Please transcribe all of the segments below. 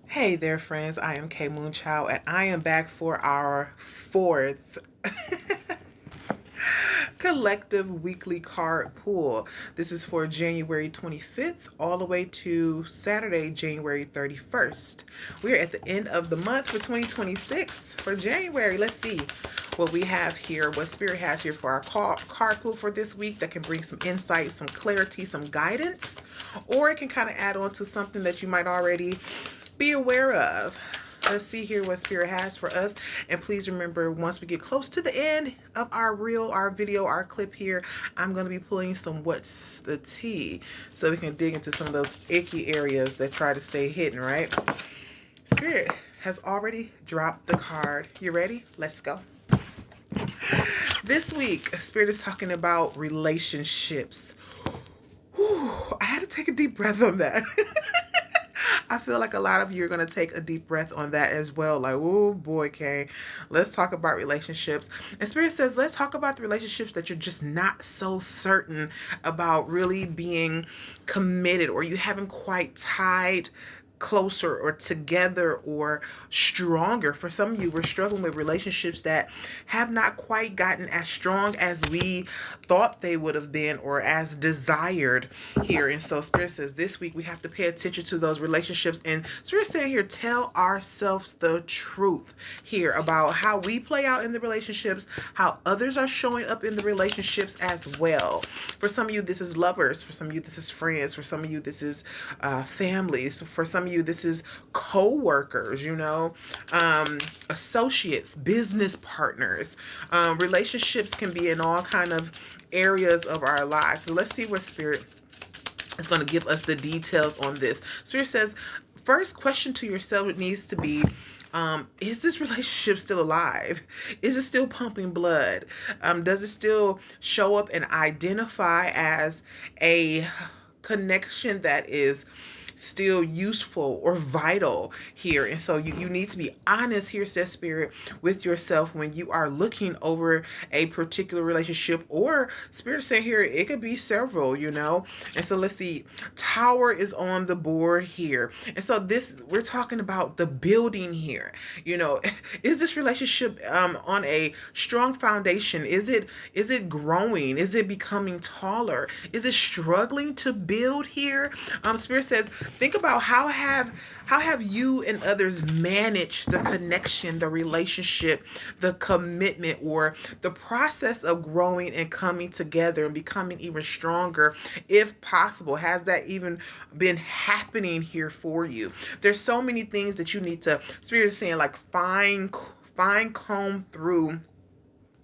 Hey there, friends. I am K Moonchild, and I am back for our fourth collective weekly card pull. This is for January 25th all the way to Saturday, January 31st. We are at the end of the month for 2026 for January. Let's see what we have here, what Spirit has here for our card pull for this week that can bring some insight, some clarity, some guidance, or it can kind of add on to something that you might already be aware of. Let's see here what Spirit has for us. And please remember, once we get close to the end of our reel, our video, our clip here, I'm going to be pulling some what's the tea so we can dig into some of those icky areas that try to stay hidden, right? Spirit has already dropped the card. You ready? Let's go. This week, Spirit is talking about relationships. Whew, I had to take a deep breath on that. I feel like a lot of you are going to take a deep breath on that as well. Like, oh boy, Kay, let's talk about relationships. And Spirit says, let's talk about the relationships that you're just not so certain about really being committed, or you haven't quite tied closer or together or stronger. For some of you, we're struggling with relationships that have not quite gotten as strong as we thought they would have been or as desired here. And so Spirit says this week we have to pay attention to those relationships. And Spirit saying here, tell ourselves the truth here about how we play out in the relationships, how others are showing up in the relationships as well. For some of you, this is lovers. For some of you, this is friends. For some of you, this is families. For some of you, this is co-workers, associates, business partners. Relationships can be in all kind of areas of our lives. So let's see what Spirit is going to give us the details on this. Spirit says, first question to yourself needs to be, is this relationship still alive? Is it still pumping blood? Does it still show up and identify as a connection that is still useful or vital here? And so you need to be honest here, says Spirit, with yourself when you are looking over a particular relationship, or Spirit saying here, it could be several, And so let's see, Tower is on the board here. And so we're talking about the building here. Is this relationship on a strong foundation? Is it growing? Is it becoming taller? Is it struggling to build here? Spirit says, think about how have you and others managed the connection, the relationship, the commitment, or the process of growing and coming together and becoming even stronger, if possible. Has that even been happening here for you? There's so many things that you need to, Spirit is saying, like fine comb through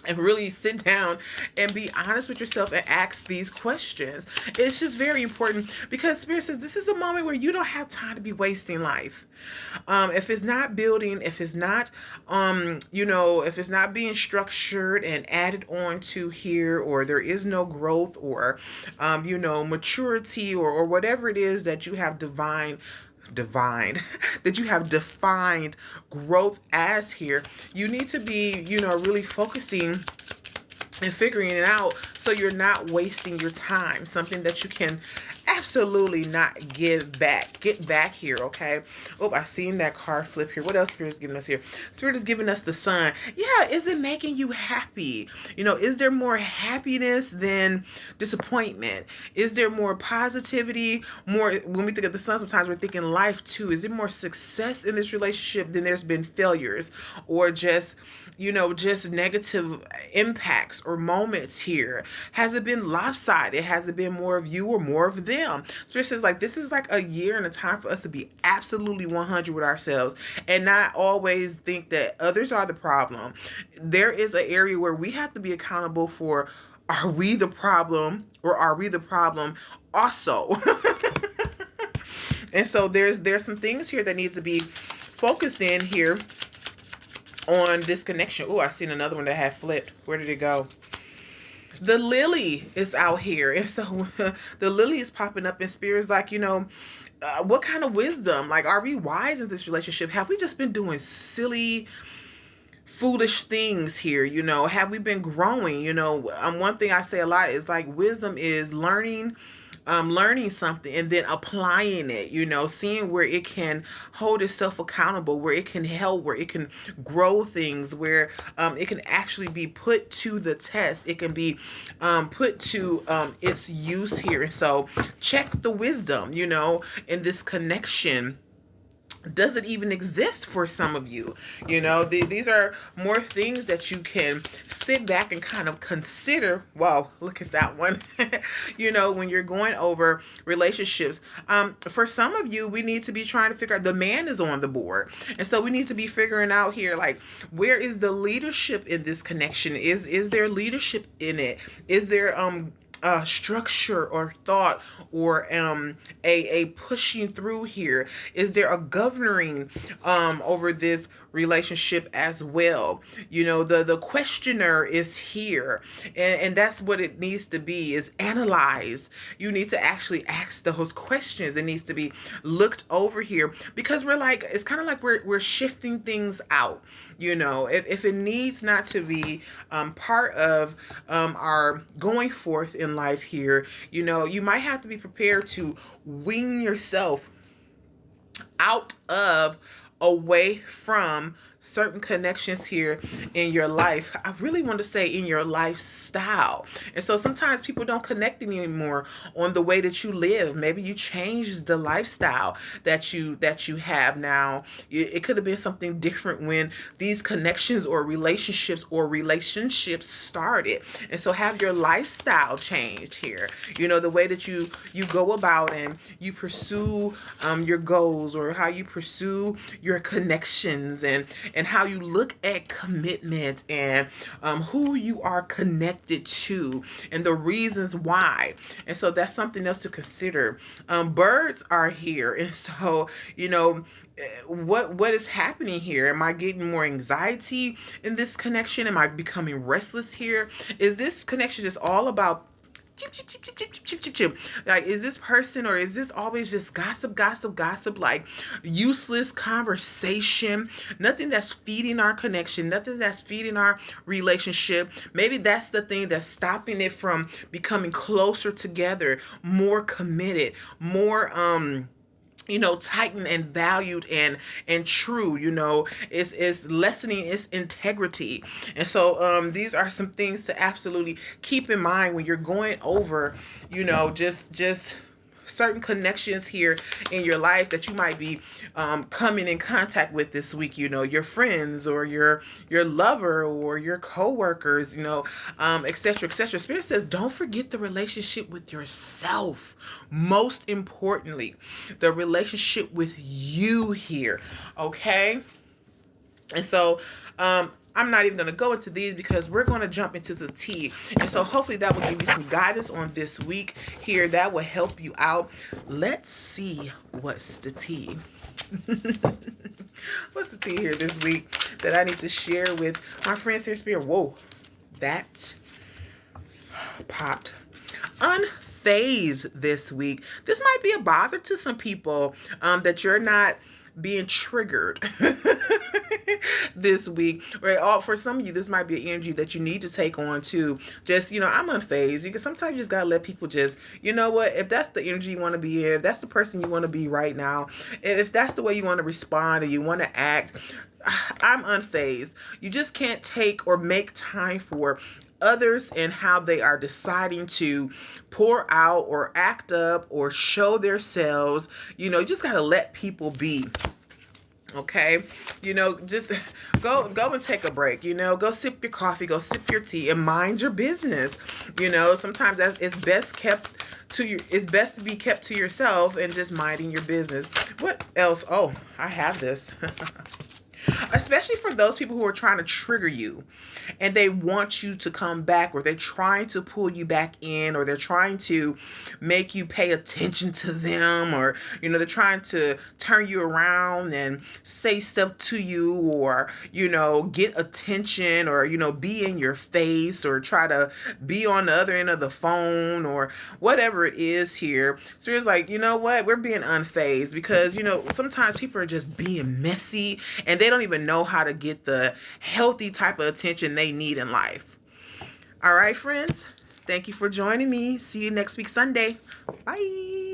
and really sit down and be honest with yourself and ask these questions. It's just very important, because Spirit says this is a moment where you don't have time to be wasting life. If it's not building, if it's not, if it's not being structured and added on to here, or there is no growth or, maturity or whatever it is that you have divine that you have defined growth as here, you need to be really focusing and figuring it out so you're not wasting your time, something that you can absolutely not get back here. Okay. Oh, I've seen that card flip here. What else Spirit is giving us here? Spirit is giving us the Sun. Yeah, is it making you happy? Is there more happiness than disappointment? Is there more positivity? More, when we think of the Sun, sometimes we're thinking life too. Is it more success in this relationship than there's been failures, or just negative impacts or moments here? Has it been lopsided? Has it been more of you or more of them? Spirit says, like, this is like a year and a time for us to be absolutely 100 with ourselves and not always think that others are the problem. There is an area where we have to be accountable for, are we the problem, or are we the problem also? And so there's some things here that needs to be focused in here on this connection. Oh, I seen another one that had flipped. Where did it go? The lily is out here. And so the lily is popping up, and Spirit's like, what kind of wisdom? Like, are we wise in this relationship? Have we just been doing silly, foolish things here? Have we been growing? One thing I say a lot is, like, wisdom is learning learning something and then applying it, seeing where it can hold itself accountable, where it can help, where it can grow things, where it can actually be put to the test. It can be put to its use here. And so check the wisdom, in this connection. Does it even exist for some of you? These are more things that you can sit back and kind of consider. Wow, look at that one. When you're going over relationships, for some of you, we need to be trying to figure out, the man is on the board. And so we need to be figuring out here, like, where is the leadership in this connection? Is there leadership in it? Is there structure or thought or a pushing through here? Is there a governing over this relationship as well? The questioner is here, and that's what it needs to be, is analyzed. You need to actually ask those questions. It needs to be looked over here, because it's kind of like we're shifting things out. If it needs not to be part of our going forth in life here, you might have to be prepared to wean yourself out of, away from certain connections here in your life. I really want to say in your lifestyle. And so sometimes people don't connect anymore on the way that you live. Maybe you changed the lifestyle that you have now. It could have been something different when these connections or relationships started. And so have your lifestyle changed here. The way that you go about and you pursue your goals, or how you pursue your connections, and how you look at commitment, and who you are connected to, and the reasons why. And so that's something else to consider. Birds are here. And so, what is happening here? Am I getting more anxiety in this connection? Am I becoming restless here? Is this connection just all about chip, chip, chip, chip, chip, chip, chip, chip? Like, is this person, or is this always just gossip, like useless conversation? Nothing that's feeding our connection, nothing that's feeding our relationship. Maybe that's the thing that's stopping it from becoming closer together, more committed, more tightened and valued and true. Is lessening its integrity. And so these are some things to absolutely keep in mind when you're going over just certain connections here in your life that you might be coming in contact with this week. Your friends, or your lover, or your co-workers, etc., etc. Spirit says, don't forget the relationship with yourself. Most importantly, the relationship with you here. Okay? And so I'm not even going to go into these, because we're going to jump into the tea. And so hopefully that will give you some guidance on this week here that will help you out. Let's see what's the tea. What's the tea here this week that I need to share with my friends here, Spirit? Whoa, that popped. Unfazed this week. This might be a bother to some people, that you're not being triggered this week. Or for some of you, this might be an energy that you need to take on too. Just, I'm unfazed. You can sometimes you just gotta let people just, if that's the energy you want to be in, if that's the person you want to be right now, if that's the way you want to respond or you want to act, I'm unfazed. You just can't take or make time for others and how they are deciding to pour out or act up or show themselves. You just got to let people be. Okay, just go and take a break. Go sip your coffee, go sip your tea, and mind your business. Sometimes it's best to be kept to yourself and just minding your business. What else? Oh, I have this. Especially for those people who are trying to trigger you and they want you to come back, or they're trying to pull you back in, or they're trying to make you pay attention to them, or, they're trying to turn you around and say stuff to you, or, get attention, or, be in your face, or try to be on the other end of the phone, or whatever it is here. So it's like, what? We're being unfazed because, sometimes people are just being messy and they don't even know how to get the healthy type of attention they need in life. All right, friends, Thank you for joining me. See you next week, Sunday. Bye.